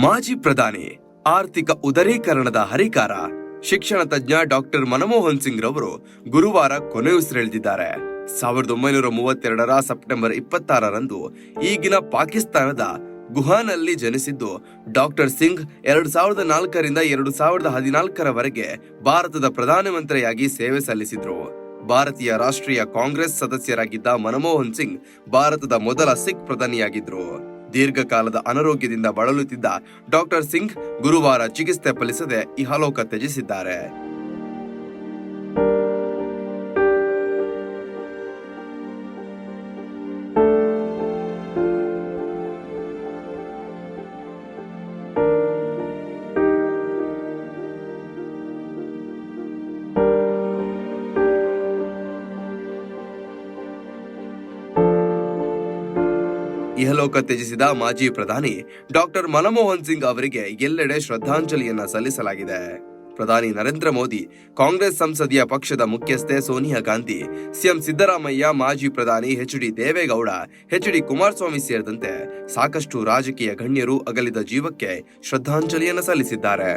ಮಾಜಿ ಪ್ರಧಾನಿ, ಆರ್ಥಿಕ ಉದಾರೀಕರಣದ ಹರಿಕಾರ, ಶಿಕ್ಷಣ ತಜ್ಞ ಡಾಕ್ಟರ್ ಮನಮೋಹನ್ ಸಿಂಗ್ ರವರು ಗುರುವಾರ ಕೊನೆಯುಸಿರೆಳೆದಿದ್ದಾರೆ. 1932ರ ಸೆಪ್ಟೆಂಬರ್ 26ರಂದು ಈಗಿನ ಪಾಕಿಸ್ತಾನದ ಗುಹಾನಲ್ಲಿ ಜನಿಸಿದ್ದು ಡಾಕ್ಟರ್ ಸಿಂಗ್ 2004ರಿಂದ 2014ರವರೆಗೆ ಭಾರತದ ಪ್ರಧಾನಮಂತ್ರಿಯಾಗಿ ಸೇವೆ ಸಲ್ಲಿಸಿದ್ರು. ಭಾರತೀಯ ರಾಷ್ಟ್ರೀಯ ಕಾಂಗ್ರೆಸ್ ಸದಸ್ಯರಾಗಿದ್ದ ಮನಮೋಹನ್ ಸಿಂಗ್ ಭಾರತದ ಮೊದಲ ಸಿಖ್ ಪ್ರಧಾನಿಯಾಗಿದ್ರು. ದೀರ್ಘಕಾಲದ ಅನಾರೋಗ್ಯದಿಂದ ಬಳಲುತ್ತಿದ್ದ ಡಾಕ್ಟರ್ ಸಿಂಗ್ ಗುರುವಾರ ಚಿಕಿತ್ಸೆ ಫಲಿಸದೆ ಇಹಲೋಕ ತ್ಯಜಿಸಿದ್ದಾರೆ. ಇಹಲೋಕ ತ್ಯಜಿಸಿದ ಮಾಜಿ ಪ್ರಧಾನಿ ಡಾಕ್ಟರ್ ಮನಮೋಹನ್ ಸಿಂಗ್ ಅವರಿಗೆ ಎಲ್ಲೆಡೆ ಶ್ರದ್ಧಾಂಜಲಿಯನ್ನ ಸಲ್ಲಿಸಲಾಗಿದೆ. ಪ್ರಧಾನಿ ನರೇಂದ್ರ ಮೋದಿ, ಕಾಂಗ್ರೆಸ್ ಸಂಸದೀಯ ಪಕ್ಷದ ಮುಖ್ಯಸ್ಥೆ ಸೋನಿಯಾ ಗಾಂಧಿ, ಸಿಎಂ ಸಿದ್ದರಾಮಯ್ಯ, ಮಾಜಿ ಪ್ರಧಾನಿ ಎಚ್.ಡಿ. ದೇವೇಗೌಡ, ಎಚ್.ಡಿ. ಕುಮಾರಸ್ವಾಮಿ ಸೇರಿದಂತೆ ಸಾಕಷ್ಟು ರಾಜಕೀಯ ಗಣ್ಯರು ಅಗಲಿದ ಜೀವಕ್ಕೆ ಶ್ರದ್ಧಾಂಜಲಿಯನ್ನು ಸಲ್ಲಿಸಿದ್ದಾರೆ.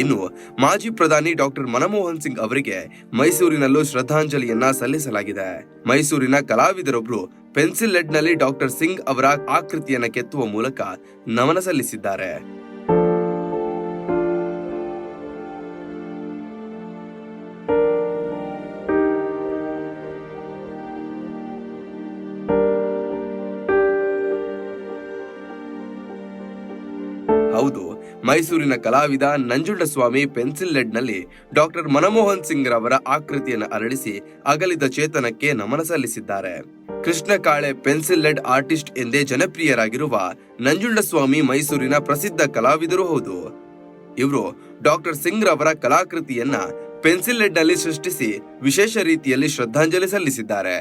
ಇನ್ನು ಮಾಜಿ ಪ್ರಧಾನಿ ಡಾಕ್ಟರ್ ಮನಮೋಹನ್ ಸಿಂಗ್ ಅವರಿಗೆ ಮೈಸೂರಿನಲ್ಲೂ ಶ್ರದ್ಧಾಂಜಲಿಯನ್ನ ಸಲ್ಲಿಸಲಾಗಿದೆ. ಮೈಸೂರಿನ ಕಲಾವಿದರೊಬ್ಬರು ಪೆನ್ಸಿಲ್ ಲೆಡ್ನಲ್ಲಿ ಡಾಕ್ಟರ್ ಸಿಂಗ್ ಅವರ ಆಕೃತಿಯನ್ನ ಕೆತ್ತುವ ಮೂಲಕ ನಮನ ಸಲ್ಲಿಸಿದ್ದಾರೆ. ಹೌದು, ಮೈಸೂರಿನ ಕಲಾವಿದ ನಂಜುಂಡಸ್ವಾಮಿ ಪೆನ್ಸಿಲ್ ಲೆಡ್ನಲ್ಲಿ ಡಾಕ್ಟರ್ ಮನಮೋಹನ್ ಸಿಂಗ್ ರವರ ಆಕೃತಿಯನ್ನು ಅರಳಿಸಿ ಅಗಲಿದ ಚೇತನಕ್ಕೆ ನಮನ ಸಲ್ಲಿಸಿದ್ದಾರೆ. ಕೃಷ್ಣ ಕಾಳೆ ಪೆನ್ಸಿಲ್ ಲೆಡ್ ಆರ್ಟಿಸ್ಟ್ ಎಂದೇ ಜನಪ್ರಿಯರಾಗಿರುವ ನಂಜುಂಡಸ್ವಾಮಿ ಮೈಸೂರಿನ ಪ್ರಸಿದ್ಧ ಕಲಾವಿದರು ಹೌದು. ಇವರು ಡಾಕ್ಟರ್ ಸಿಂಗ್ ರವರ ಕಲಾಕೃತಿಯನ್ನ ಪೆನ್ಸಿಲ್ ಲೆಡ್ ನಲ್ಲಿ ಸೃಷ್ಟಿಸಿ ವಿಶೇಷ ರೀತಿಯಲ್ಲಿ ಶ್ರದ್ಧಾಂಜಲಿ ಸಲ್ಲಿಸಿದ್ದಾರೆ.